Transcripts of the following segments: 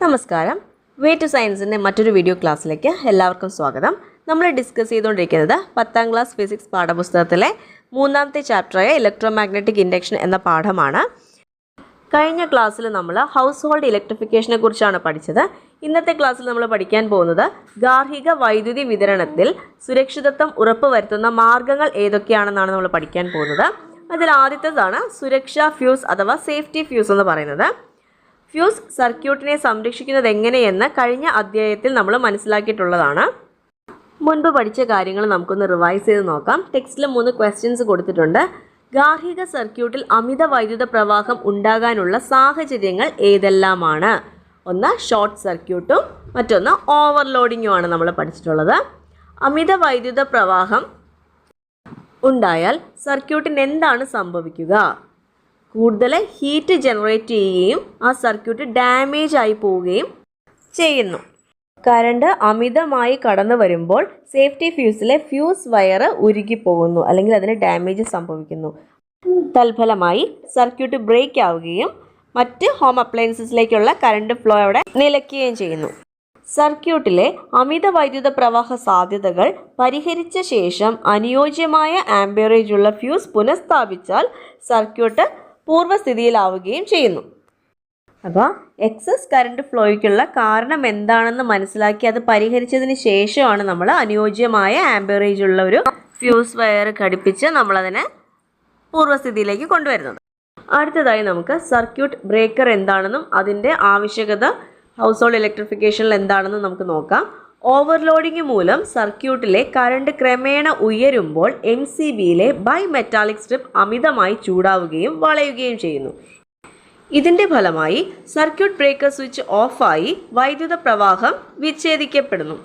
നമസ്കാരം. Way to സയൻസിൻ്റെ മറ്റൊരു വീഡിയോ ക്ലാസ്സിലേക്ക് എല്ലാവർക്കും സ്വാഗതം. നമ്മൾ ഡിസ്കസ് ചെയ്തുകൊണ്ടിരിക്കുന്നത് 10ാം ക്ലാസ് ഫിസിക്സ് പാഠപുസ്തകത്തിലെ 3ാമത്തെ ചാപ്റ്ററായ ഇലക്ട്രോമാഗ്നറ്റിക് ഇൻഡക്ഷൻ എന്ന പാഠമാണ്. കഴിഞ്ഞ ക്ലാസ്സിൽ നമ്മൾ ഹൗസ് ഹോൾഡ് ഇലക്ട്രിഫിക്കേഷനെ കുറിച്ചാണ് പഠിച്ചത്. ഇന്നത്തെ ക്ലാസ്സിൽ നമ്മൾ പഠിക്കാൻ പോകുന്നത് ഗാർഹിക വൈദ്യുതി വിതരണത്തിൽ സുരക്ഷിതത്വം ഉറപ്പുവരുത്തുന്ന മാർഗ്ഗങ്ങൾ ഏതൊക്കെയാണെന്നാണ് നമ്മൾ പഠിക്കാൻ പോകുന്നത്. അതിൽ ആദ്യത്തേതാണ് സുരക്ഷാ ഫ്യൂസ് അഥവാ സേഫ്റ്റി ഫ്യൂസ് എന്ന് പറയുന്നത്. ഫ്യൂസ് സർക്യൂട്ടിനെ സംരക്ഷിക്കുന്നത് എങ്ങനെയെന്ന് കഴിഞ്ഞ അധ്യായത്തിൽ നമ്മൾ മനസ്സിലാക്കിയിട്ടുള്ളതാണ്. മുൻപ് പഠിച്ച കാര്യങ്ങൾ നമുക്കൊന്ന് റിവൈസ് ചെയ്ത് നോക്കാം. ടെക്സ്റ്റിൽ 3 ക്വസ്റ്റ്യൻസ് കൊടുത്തിട്ടുണ്ട്. ഗാർഹിക സർക്യൂട്ടിൽ അമിത വൈദ്യുത പ്രവാഹം ഉണ്ടാകാനുള്ള സാഹചര്യങ്ങൾ ഏതെല്ലാമാണ്? ഒന്ന് ഷോർട്ട് സർക്യൂട്ടും മറ്റൊന്ന് ഓവർലോഡിങ്ങുമാണ് നമ്മൾ പഠിച്ചിട്ടുള്ളത്. അമിത വൈദ്യുത പ്രവാഹം ഉണ്ടായാൽ സർക്യൂട്ടിന് എന്താണ് സംഭവിക്കുക? കൂടുതൽ ഹീറ്റ് ജനറേറ്റ് ചെയ്യുകയും ആ സർക്യൂട്ട് ഡാമേജ് ആയി പോവുകയും ചെയ്യുന്നു. കറണ്ട് അമിതമായി കടന്നു വരുമ്പോൾ സേഫ്റ്റി ഫ്യൂസിലെ ഫ്യൂസ് വയർ ഉരുകിപ്പോകുന്നു അല്ലെങ്കിൽ അതിന് ഡാമേജ് സംഭവിക്കുന്നു. തൽഫലമായി സർക്യൂട്ട് ബ്രേക്ക് ആവുകയും മറ്റ് ഹോം അപ്ലയൻസസിലേക്കുള്ള കറണ്ട് ഫ്ലോ അവിടെ നിലയ്ക്കുകയും ചെയ്യുന്നു. സർക്യൂട്ടിലെ അമിത വൈദ്യുത പ്രവാഹ സാധ്യതകൾ പരിഹരിച്ച ശേഷം അനുയോജ്യമായ ആംബിയറേജ് ഉള്ള ഫ്യൂസ് പുനഃസ്ഥാപിച്ചാൽ സർക്യൂട്ട് പൂർവ്വസ്ഥിതിയിലാവുകയും ചെയ്യുന്നു. അപ്പോൾ എക്സസ് കറണ്ട് ഫ്ലോയ്ക്കുള്ള കാരണം എന്താണെന്ന് മനസ്സിലാക്കി അത് പരിഹരിച്ചതിന് ശേഷമാണ് നമ്മൾ അനുയോജ്യമായ ആംബിയറേജ് ഉള്ള ഒരു ഫ്യൂസ് വയർ ഘടിപ്പിച്ച് നമ്മളതിനെ പൂർവ്വസ്ഥിതിയിലേക്ക് കൊണ്ടുവരുന്നത്. അടുത്തതായി നമുക്ക് സർക്യൂട്ട് ബ്രേക്കർ എന്താണെന്നും അതിൻ്റെ ആവശ്യകത ഹൗസ് ഹോൾഡ് ഇലക്ട്രിഫിക്കേഷനിൽ എന്താണെന്നും നമുക്ക് നോക്കാം. ഓവർലോഡിംഗ് മൂലം സർക്യൂട്ടിലെ കറണ്ട് ക്രമേണ ഉയരുമ്പോൾ MCBയിലെ ബൈമെറ്റാലിക് സ്ട്രിപ്പ് അമിതമായി ചൂടാവുകയും വളയുകയും ചെയ്യുന്നു. ഇതിൻ്റെ ഫലമായി സർക്യൂട്ട് ബ്രേക്കർ സ്വിച്ച് ഓഫായി വൈദ്യുത പ്രവാഹം വിച്ഛേദിക്കപ്പെടുന്നു.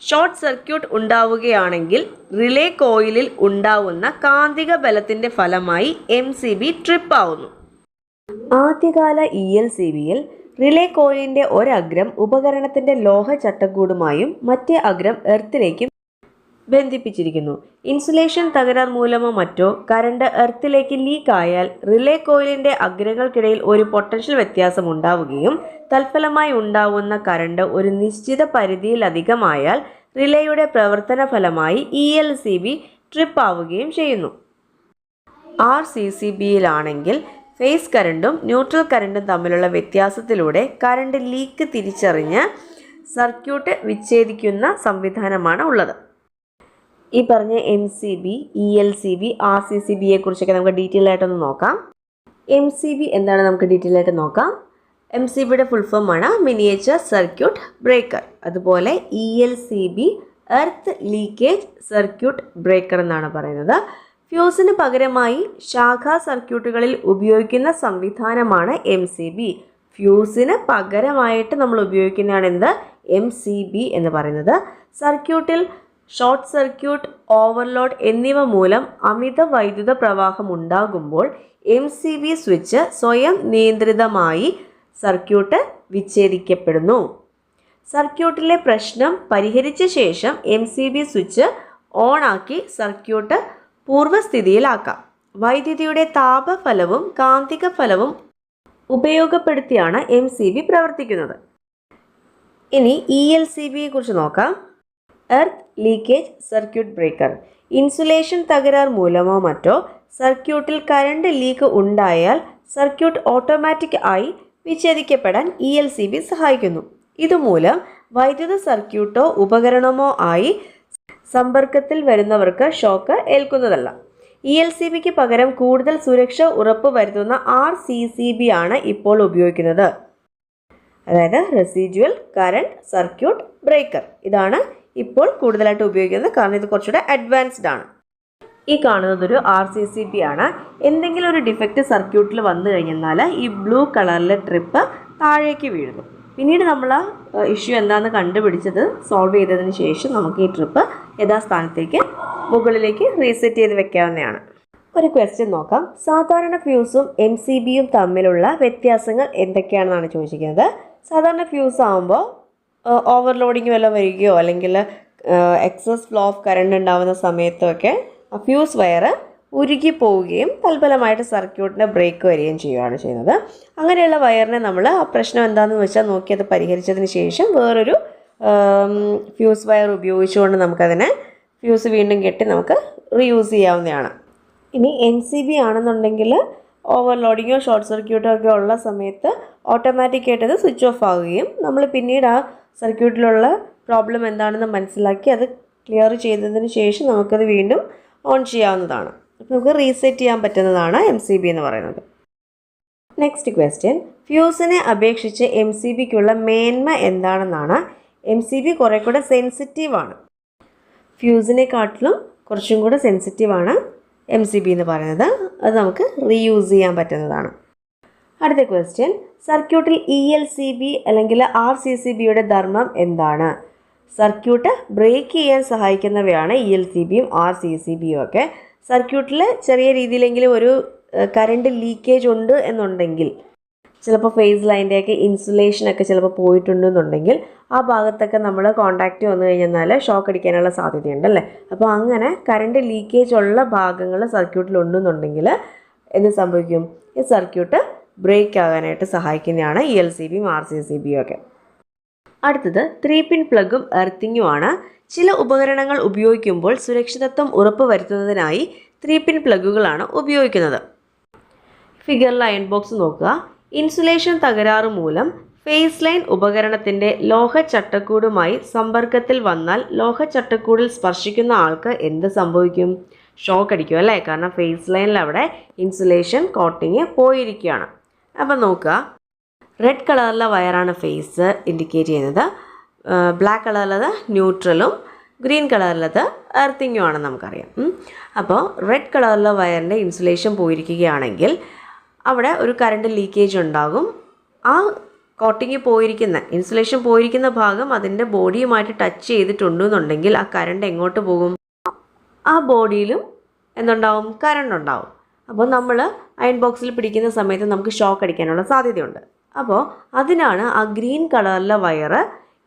ഷോർട്ട് സർക്യൂട്ട് ഉണ്ടാവുകയാണെങ്കിൽ റിലേ കോയിലിൽ ഉണ്ടാവുന്ന കാന്തിക ബലത്തിൻ്റെ ഫലമായി MCB ട്രിപ്പ് ആവുന്നു. ആദ്യകാല ELCBയിൽ റിലേ കോയിലിൻ്റെ ഒരഗ്രം ഉപകരണത്തിൻ്റെ ലോഹ ചട്ടക്കൂടുമായും മറ്റേ അഗ്രം എർത്തിലേക്കും ബന്ധിപ്പിച്ചിരിക്കുന്നു. ഇൻസുലേഷൻ തകരാർ മൂലമോ മറ്റോ കറണ്ട് എർത്തിലേക്ക് ലീക്ക് ആയാൽ റിലേ കോയിലിൻ്റെ അഗ്രങ്ങൾക്കിടയിൽ ഒരു പൊട്ടൻഷ്യൽ വ്യത്യാസം ഉണ്ടാവുകയും തൽഫലമായി ഉണ്ടാവുന്ന കറണ്ട് ഒരു നിശ്ചിത പരിധിയിലധികമായാൽ റിലേയുടെ പ്രവർത്തന ഫലമായി ELCB ട്രിപ്പ് ആവുകയും ചെയ്യുന്നു. RCCBയിലാണെങ്കിൽ ഫേസ് കറണ്ടും ന്യൂട്രൽ കറണ്ടും തമ്മിലുള്ള വ്യത്യാസത്തിലൂടെ കറണ്ട് ലീക്ക് തിരിച്ചറിഞ്ഞ് സർക്യൂട്ട് വിച്ഛേദിക്കുന്ന സംവിധാനമാണ് ഉള്ളത്. ഈ പറഞ്ഞ MCB, ELCB, RCCBയെ കുറിച്ചൊക്കെ നമുക്ക് ഡീറ്റെയിൽ ആയിട്ടൊന്ന് നോക്കാം. MCB എന്താണ് നമുക്ക് ഡീറ്റെയിൽ ആയിട്ട് നോക്കാം. MCBയുടെ ഫുൾ ഫോം ആണ് മിനിയേച്ചർ സർക്യൂട്ട് ബ്രേക്കർ. അതുപോലെ ELCB earth leakage circuit breaker എന്നാണ് പറയുന്നത്. ഫ്യൂസിന് പകരമായി ശാഖാ സർക്യൂട്ടുകളിൽ ഉപയോഗിക്കുന്ന സംവിധാനമാണ് MCB. ഫ്യൂസിന് പകരമായിട്ട് നമ്മൾ ഉപയോഗിക്കുന്നതാണ് എന്ത്? MCB എന്ന് പറയുന്നത്. സർക്യൂട്ടിൽ ഷോർട്ട് സർക്യൂട്ട്, ഓവർലോഡ് എന്നിവ മൂലം അമിത വൈദ്യുത പ്രവാഹം ഉണ്ടാകുമ്പോൾ MCB സ്വിച്ച് സ്വയം നിയന്ത്രിതമായി സർക്യൂട്ട് വിച്ഛേദിക്കപ്പെടുന്നു. സർക്യൂട്ടിലെ പ്രശ്നം പരിഹരിച്ച ശേഷം MCB സ്വിച്ച് ഓണാക്കി സർക്യൂട്ട് പൂർവ്വസ്ഥിതിയിലാക്കാം. വൈദ്യുതിയുടെ താപഫലവും കാന്തിക ഫലവും ഉപയോഗപ്പെടുത്തിയാണ് MCB പ്രവർത്തിക്കുന്നത്. ഇനി ELCBയെ കുറിച്ച് നോക്കാം. Earth leakage circuit breaker. Insulation തകരാർ മൂലമോ മറ്റോ സർക്യൂട്ടിൽ കറണ്ട് ലീക്ക് ഉണ്ടായാൽ സർക്യൂട്ട് ഓട്ടോമാറ്റിക് ആയി വിച്ഛേദിക്കപ്പെടാൻ ELCB സഹായിക്കുന്നു. ഇതുമൂലം വൈദ്യുത സർക്യൂട്ടോ ഉപകരണമോ ആയി സമ്പർക്കത്തിൽ വരുന്നവർക്ക് ഷോക്ക് ഏൽക്കുന്നതല്ല. ELCBക്ക് പകരം കൂടുതൽ സുരക്ഷ ഉറപ്പുവരുത്തുന്ന RCCB ആണ് ഇപ്പോൾ ഉപയോഗിക്കുന്നത്. അതായത് റെസിഡ്യുവൽ കറണ്ട് സർക്യൂട്ട് ബ്രേക്കർ. ഇതാണ് ഇപ്പോൾ കൂടുതലായിട്ട് ഉപയോഗിക്കുന്നത്, കാരണം ഇത് കുറച്ചുകൂടെ അഡ്വാൻസ്ഡ് ആണ്. ഈ കാണുന്നതൊരു RCCB ആണ്. എന്തെങ്കിലും ഒരു ഡിഫക്റ്റ് സർക്യൂട്ടിൽ വന്നു കഴിഞ്ഞാൽ ഈ ബ്ലൂ കളറിലെ ട്രിപ്പ് താഴേക്ക് വീഴുന്നു. പിന്നീട് നമ്മൾ ആ ഇഷ്യൂ എന്താണെന്ന് കണ്ടുപിടിച്ചത് സോൾവ് ചെയ്തതിന് ശേഷം നമുക്ക് ഈ ട്രിപ്പ് യഥാസ്ഥാനത്തേക്ക് മുകളിലേക്ക് റീസെറ്റ് ചെയ്ത് വെക്കാവുന്നതാണ്. ഒരു ക്വസ്റ്റ്യൻ നോക്കാം. സാധാരണ ഫ്യൂസും MCBയും തമ്മിലുള്ള വ്യത്യാസങ്ങൾ എന്തൊക്കെയാണെന്നാണ് ചോദിച്ചിരിക്കുന്നത്. സാധാരണ ഫ്യൂസ് ആകുമ്പോൾ ഓവർലോഡിങ് വല്ലതും വരികയോ അല്ലെങ്കിൽ എക്സസ് ഫ്ലോ ഓഫ് കറണ്ട് ഉണ്ടാകുന്ന സമയത്തൊക്കെ ഫ്യൂസ് വയർ ഉരുകി പോവുകയും തൽഫലമായിട്ട് സർക്യൂട്ടിന് ബ്രേക്ക് വരികയും ചെയ്യുകയാണ് ചെയ്യുന്നത്. അങ്ങനെയുള്ള വയറിനെ നമ്മൾ ആ പ്രശ്നം എന്താണെന്ന് വെച്ചാൽ നോക്കി അത് പരിഹരിച്ചതിന് ശേഷം വേറൊരു ഫ്യൂസ് വയർ ഉപയോഗിച്ചുകൊണ്ട് നമുക്കതിനെ ഫ്യൂസ് വീണ്ടും കെട്ടി നമുക്ക് റീയൂസ് ചെയ്യാവുന്നതാണ്. ഇനി NCB ആണെന്നുണ്ടെങ്കിൽ ഓവർലോഡിങ്ങോ ഷോർട്ട് സർക്യൂട്ടോ ഒക്കെ ഉള്ള സമയത്ത് ഓട്ടോമാറ്റിക്കായിട്ട് അത് സ്വിച്ച് ഓഫ് ആവുകയും നമ്മൾ പിന്നീട് ആ സർക്യൂട്ടിലുള്ള പ്രോബ്ലം എന്താണെന്ന് മനസ്സിലാക്കി അത് ക്ലിയർ ചെയ്തതിന് ശേഷം നമുക്കത് വീണ്ടും ഓൺ ചെയ്യാവുന്നതാണ്. അപ്പോൾ നമുക്ക് റീസെറ്റ് ചെയ്യാൻ പറ്റുന്നതാണ് MCB എന്ന് പറയുന്നത്. നെക്സ്റ്റ് ക്വസ്റ്റ്യൻ, ഫ്യൂസിനെ അപേക്ഷിച്ച് MCBക്കുള്ള മേന്മ എന്താണെന്നാണ്. MCB കുറേ കൂടെ സെൻസിറ്റീവാണ്. ഫ്യൂസിനെക്കാട്ടിലും കുറച്ചും കൂടെ സെൻസിറ്റീവാണ് MCB എന്ന് പറയുന്നത്. അത് നമുക്ക് റീയൂസ് ചെയ്യാൻ പറ്റുന്നതാണ്. അടുത്ത ക്വസ്റ്റ്യൻ, സർക്യൂട്ടിൽ ELCB അല്ലെങ്കിൽ RCCBയുടെ ധർമ്മം എന്താണ്? സർക്യൂട്ട് ബ്രേക്ക് ചെയ്യാൻ സഹായിക്കുന്നവയാണ് ELCBയും RCCBയും ഒക്കെ. സർക്യൂട്ടിൽ ചെറിയ രീതിയിലെങ്കിലും ഒരു കറണ്ട് ലീക്കേജ് ഉണ്ട് എന്നുണ്ടെങ്കിൽ, ചിലപ്പോൾ ഫേസ് ലൈൻ്റെയൊക്കെ ഇൻസുലേഷനൊക്കെ ചിലപ്പോൾ പോയിട്ടുണ്ടെന്നുണ്ടെങ്കിൽ ആ ഭാഗത്തൊക്കെ നമ്മൾ കോണ്ടാക്റ്റ് വന്നു കഴിഞ്ഞാൽ ഷോക്ക് അടിക്കാനുള്ള സാധ്യതയുണ്ടല്ലേ. അപ്പോൾ അങ്ങനെ കറണ്ട് ലീക്കേജ് ഉള്ള ഭാഗങ്ങൾ സർക്യൂട്ടിലുണ്ടെന്നുണ്ടെങ്കിൽ എന്ത് സംഭവിക്കും? ഈ സർക്യൂട്ട് ബ്രേക്ക് ആകാനായിട്ട് സഹായിക്കുന്നതാണ് ELCBയും RCCBയും ഒക്കെ. അടുത്തത് 3-പിൻ പ്ലഗും എർത്തിങ്ങുമാണ്. ചില ഉപകരണങ്ങൾ ഉപയോഗിക്കുമ്പോൾ സുരക്ഷിതത്വം ഉറപ്പുവരുത്തുന്നതിനായി 3-പിൻ പ്ലഗുകളാണ് ഉപയോഗിക്കുന്നത്. ഫിഗറിൽ അയൺ ബോക്സ് നോക്കുക. ഇൻസുലേഷൻ തകരാറ് മൂലം ഫേസ് ലൈൻ ഉപകരണത്തിൻ്റെ ലോഹ ചട്ടക്കൂടുമായി സമ്പർക്കത്തിൽ വന്നാൽ ലോഹ ചട്ടക്കൂടിൽ സ്പർശിക്കുന്ന ആൾക്ക് എന്ത് സംഭവിക്കും? ഷോക്ക് അടിക്കും അല്ലേ. കാരണം ഫേസ് ലൈനിൽ അവിടെ ഇൻസുലേഷൻ കോട്ടിങ് പോയിരിക്കുകയാണ്. അപ്പം നോക്കുക, റെഡ് കളറിലെ വയറാണ് ഫേസ് ഇൻഡിക്കേറ്റ് ചെയ്യുന്നത്, ബ്ലാക്ക് കളറിലത് ന്യൂട്രലും ഗ്രീൻ കളറിലത് എർത്തിങ്ങും ആണെന്ന് നമുക്കറിയാം. അപ്പോൾ റെഡ് കളറിലെ വയറിൻ്റെ ഇൻസുലേഷൻ പോയിരിക്കുകയാണെങ്കിൽ അവിടെ ഒരു കറണ്ട് ലീക്കേജ് ഉണ്ടാകും. ആ കോട്ടിങ് പോയിരിക്കുന്ന ഇൻസുലേഷൻ പോയിരിക്കുന്ന ഭാഗം അതിൻ്റെ ബോഡിയുമായിട്ട് ടച്ച് ചെയ്തിട്ടുണ്ടെന്നുണ്ടെങ്കിൽ ആ കറണ്ട് എങ്ങോട്ട് പോകും? ആ ബോഡിയിലും എന്തുണ്ടാവും? കറണ്ട് ഉണ്ടാവും. അപ്പോൾ നമ്മൾ അയൺ ബോക്സിൽ പിടിക്കുന്ന സമയത്ത് നമുക്ക് ഷോക്ക് അടിക്കാനുള്ള സാധ്യതയുണ്ട്. അപ്പോൾ അതിനാണ് ആ ഗ്രീൻ കളറിലെ വയറ്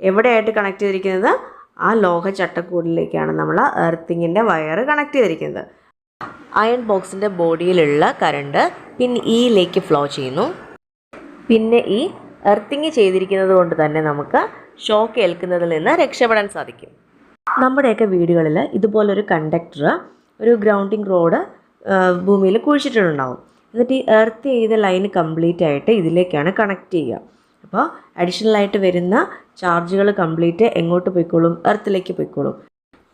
എവിടെയായിട്ട് കണക്ട് ചെയ്തിരിക്കുന്നത്? ആ ലോഹ ചട്ടക്കൂടിലേക്കാണ് നമ്മൾ എർത്തിങ്ങിൻ്റെ വയറ് കണക്ട് ചെയ്തിരിക്കുന്നത്. അയൺ ബോക്സിൻ്റെ ബോഡിയിലുള്ള കറണ്ട് പിൻ ഇയിലേക്ക് ഫ്ലോ ചെയ്യുന്നു. പിന്നെ ഈ എർത്തിങ് ചെയ്തിരിക്കുന്നത് കൊണ്ട് തന്നെ നമുക്ക് ഷോക്ക് ഏൽക്കുന്നതിൽ നിന്ന് രക്ഷപ്പെടാൻ സാധിക്കും. നമ്മുടെയൊക്കെ വീടുകളിൽ ഇതുപോലൊരു കണ്ടക്ടർ, ഒരു ഗ്രൗണ്ടിങ് റോഡ് ഭൂമിയിൽ കുഴിച്ചിട്ടുണ്ടാവും. എന്നിട്ട് ഈ എർത്ത് ചെയ്ത ലൈൻ കംപ്ലീറ്റ് ആയിട്ട് ഇതിലേക്കാണ് കണക്ട് ചെയ്യുക. അപ്പോൾ അഡീഷണലായിട്ട് വരുന്ന ചാർജുകൾ കംപ്ലീറ്റ് എങ്ങോട്ട് പോയിക്കോളും? എർത്തിലേക്ക് പോയിക്കോളും.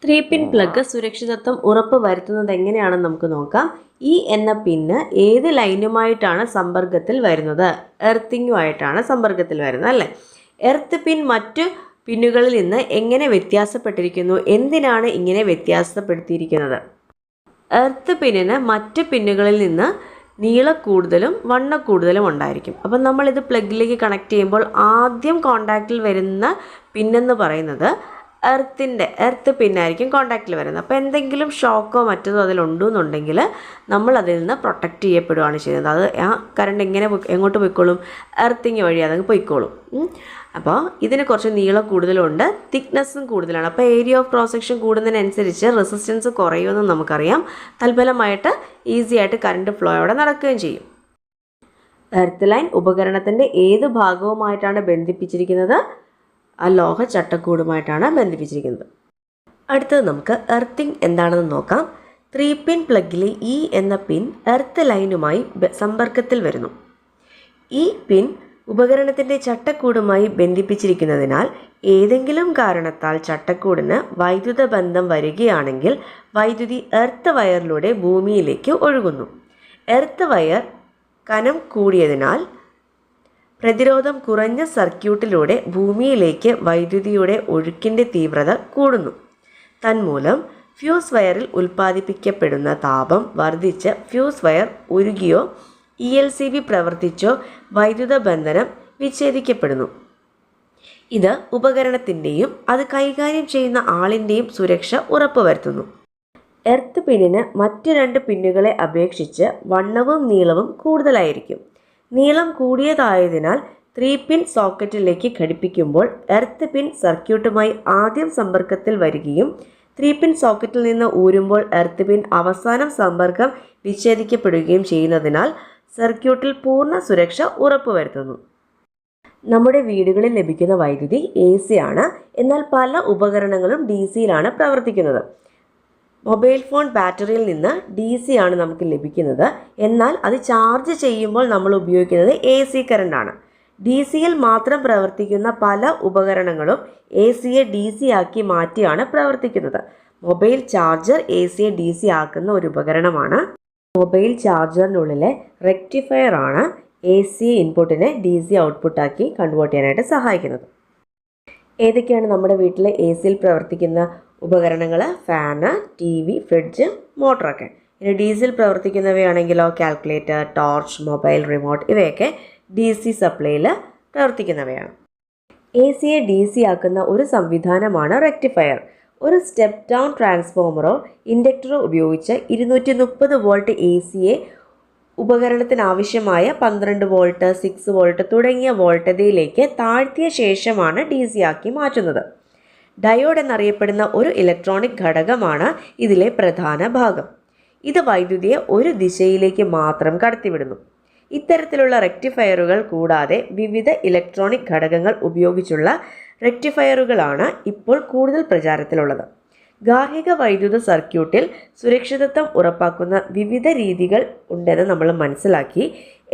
3-പിൻ പ്ലഗ് സുരക്ഷിതത്വം ഉറപ്പ് വരുത്തുന്നത് എങ്ങനെയാണെന്ന് നമുക്ക് നോക്കാം. ഈ എന്ന പിന്ന് ഏത് ലൈനുമായിട്ടാണ് സമ്പർക്കത്തിൽ വരുന്നത്? എർത്തിങ്ങുമായിട്ടാണ് സമ്പർക്കത്തിൽ വരുന്നത് അല്ലേ. എർത്ത് പിൻ മറ്റു പിന്നുകളിൽ നിന്ന് എങ്ങനെ വ്യത്യാസപ്പെട്ടിരിക്കുന്നു? എന്തിനാണ് ഇങ്ങനെ വ്യത്യാസപ്പെടുത്തിയിരിക്കുന്നത്? എർത്ത് പിന്നിന് മറ്റ് പിന്നുകളിൽ നിന്ന് നീളക്കൂടുതലും വണ്ണക്കൂടുതലും ഉണ്ടായിരിക്കും. അപ്പം നമ്മളിത് പ്ലഗിലേക്ക് കണക്ട് ചെയ്യുമ്പോൾ ആദ്യം കോണ്ടാക്റ്റിൽ വരുന്ന പിന്നെന്ന് പറയുന്നത് എർത്ത് പിന്നായിരിക്കും കോണ്ടാക്റ്റിൽ വരുന്നത്. അപ്പോൾ എന്തെങ്കിലും ഷോക്കോ മറ്റതോ അതിലുണ്ടെന്നുണ്ടെങ്കിൽ നമ്മൾ അതിൽ നിന്ന് പ്രൊട്ടക്റ്റ് ചെയ്യപ്പെടുകയാണ് ചെയ്യുന്നത്. അത് ആ കറണ്ട് എങ്ങോട്ട് പോയിക്കോളും? എർത്തിങ് വഴി അതങ്ങ് പോയിക്കോളും. അപ്പോൾ ഇതിന് കുറച്ച് നീളം കൂടുതലുണ്ട്, തിക്നെസ്സും കൂടുതലാണ്. അപ്പോൾ ഏരിയ ഓഫ് ക്രോസ് സെക്ഷൻ കൂടുന്നതിനനുസരിച്ച് റെസിസ്റ്റൻസ് കുറയുമെന്ന് നമുക്കറിയാം. തൽഫലമായിട്ട് ഈസി ആയിട്ട് കറണ്ട് ഫ്ലോ അവിടെ നടക്കുകയും ചെയ്യും. എർത്ത് ലൈൻ ഉപകരണത്തിൻ്റെ ഏത് ഭാഗവുമായിട്ടാണ് ബന്ധിപ്പിച്ചിരിക്കുന്നത്? ആ ലോഹ ചട്ടക്കൂടുമായിട്ടാണ് ബന്ധിപ്പിച്ചിരിക്കുന്നത്. അടുത്തത് നമുക്ക് എർത്തിങ് എന്താണെന്ന് നോക്കാം. 3-പിൻ പ്ലഗിലെ E എന്ന പിൻ എർത്ത് ലൈനുമായി സമ്പർക്കത്തിൽ വരുന്നു. ഈ പിൻ ഉപകരണത്തിൻ്റെ ചട്ടക്കൂടുമായി ബന്ധിപ്പിച്ചിരിക്കുന്നതിനാൽ ഏതെങ്കിലും കാരണത്താൽ ചട്ടക്കൂടിന് വൈദ്യുത ബന്ധം വരികയാണെങ്കിൽ വൈദ്യുതി എർത്ത് വയറിലൂടെ ഭൂമിയിലേക്ക് ഒഴുകുന്നു. എർത്ത് വയർ കനം കൂടിയതിനാൽ പ്രതിരോധം കുറഞ്ഞ സർക്യൂട്ടിലൂടെ ഭൂമിയിലേക്ക് വൈദ്യുതിയുടെ ഒഴുക്കിൻ്റെ തീവ്രത കൂടുന്നു. തന്മൂലം ഫ്യൂസ് വയറിൽ ഉൽപ്പാദിപ്പിക്കപ്പെടുന്ന താപം വർദ്ധിച്ച് ഫ്യൂസ് വയർ ഉരുകിയോ ELCB പ്രവർത്തിച്ചോ വൈദ്യുത ബന്ധനം വിച്ഛേദിക്കപ്പെടുന്നു. ഇത് ഉപകരണത്തിൻ്റെയും അത് കൈകാര്യം ചെയ്യുന്ന ആളിൻ്റെയും സുരക്ഷ ഉറപ്പുവരുത്തുന്നു. എർത്ത് പിന്നിന് മറ്റ് 2 പിന്നുകളെ അപേക്ഷിച്ച് വണ്ണവും നീളവും കൂടുതലായിരിക്കും. നീളം കൂടിയതായതിനാൽ 3-പിൻ സോക്കറ്റിലേക്ക് ഘടിപ്പിക്കുമ്പോൾ എർത്ത് പിൻ സർക്യൂട്ടുമായി ആദ്യം സമ്പർക്കത്തിൽ വരികയും 3 പിൻ സോക്കറ്റിൽ നിന്ന് ഊരുമ്പോൾ എർത്ത് പിൻ അവസാനം സമ്പർക്കം വിച്ഛേദിക്കപ്പെടുകയും ചെയ്യുന്നതിനാൽ സർക്യൂട്ടിൽ പൂർണ്ണ സുരക്ഷ ഉറപ്പുവരുത്തുന്നു. നമ്മുടെ വീടുകളിൽ ലഭിക്കുന്ന വൈദ്യുതി AC ആണ്. എന്നാൽ പല ഉപകരണങ്ങളും DC-യിലാണ് പ്രവർത്തിക്കുന്നത്. മൊബൈൽ ഫോൺ ബാറ്ററിയിൽ നിന്ന് DC ആണ് നമുക്ക് ലഭിക്കുന്നത്. എന്നാൽ അത് ചാർജ് ചെയ്യുമ്പോൾ നമ്മൾ ഉപയോഗിക്കുന്നത് AC കറണ്ടാണ്. DC-യിൽ മാത്രം പ്രവർത്തിക്കുന്ന പല ഉപകരണങ്ങളും AC-യെ DC ആക്കി മാറ്റിയാണ് പ്രവർത്തിക്കുന്നത്. മൊബൈൽ ചാർജർ AC-യെ DC ആക്കുന്ന ഒരു ഉപകരണമാണ്. മൊബൈൽ ചാർജറിനുള്ളിലെ റെക്ടിഫയർ ആണ് AC ഇൻപുട്ടിനെ DC ഔട്ട്പുട്ടാക്കി കൺവേർട്ട് ചെയ്യാനായിട്ട് സഹായിക്കുന്നത്. ഏതൊക്കെയാണ് നമ്മുടെ വീട്ടിലെ AC-യിൽ പ്രവർത്തിക്കുന്ന ഉപകരണങ്ങൾ? ഫാന്, TV, ഫ്രിഡ്ജ്, മോട്ടറൊക്കെ. ഇനി DC-യിൽ പ്രവർത്തിക്കുന്നവയാണെങ്കിലോ കാൽക്കുലേറ്റർ, ടോർച്ച്, മൊബൈൽ റിമോട്ട് ഇവയൊക്കെ DC സപ്ലൈയിൽ പ്രവർത്തിക്കുന്നവയാണ്. AC-യെ DC ആക്കുന്ന ഒരു സംവിധാനമാണ് റെക്ടിഫയർ. ഒരു സ്റ്റെപ്പ് ഡൗൺ ട്രാൻസ്ഫോമറോ ഇൻഡക്ടറോ ഉപയോഗിച്ച് 230 വോൾട്ട് AC-യെ ഉപകരണത്തിനാവശ്യമായ 12 വോൾട്ട്, 6 വോൾട്ട് തുടങ്ങിയ വോൾട്ടതയിലേക്ക് താഴ്ത്തിയ ശേഷമാണ് DC ആക്കി മാറ്റുന്നത്. ഡയോഡ് എന്നറിയപ്പെടുന്ന ഒരു ഇലക്ട്രോണിക് ഘടകമാണ് ഇതിലെ പ്രധാന ഭാഗം. ഇത് വൈദ്യുതിയെ ഒരു ദിശയിലേക്ക് മാത്രം കടത്തിവിടുന്നു. ഇത്തരത്തിലുള്ള റെക്ടിഫയറുകൾ കൂടാതെ വിവിധ ഇലക്ട്രോണിക് ഘടകങ്ങൾ ഉപയോഗിച്ചുള്ള റെക്ടിഫയറുകളാണ് ഇപ്പോൾ കൂടുതൽ പ്രചാരത്തിലുള്ളത്. ഗാർഹിക വൈദ്യുത സർക്യൂട്ടിൽ സുരക്ഷിതത്വം ഉറപ്പാക്കുന്ന വിവിധ രീതികൾ ഉണ്ടെന്ന് നമ്മൾ മനസ്സിലാക്കി.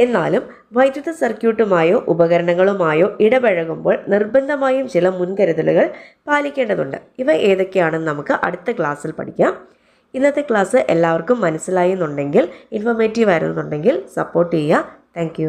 എന്നാലും വൈദ്യുത സർക്യൂട്ടുമായോ ഉപകരണങ്ങളുമായോ ഇടപഴകുമ്പോൾ നിർബന്ധമായും ചില മുൻകരുതലുകൾ പാലിക്കേണ്ടതുണ്ട്. ഇവ ഏതൊക്കെയാണെന്ന് നമുക്ക് അടുത്ത ക്ലാസ്സിൽ പഠിക്കാം. ഇന്നത്തെ ക്ലാസ് എല്ലാവർക്കും മനസ്സിലായി എന്നുണ്ടെങ്കിൽ, ഇൻഫോർമേറ്റീവ് ആയിരുന്നുണ്ടെങ്കിൽ സപ്പോർട്ട് ചെയ്യുക. താങ്ക്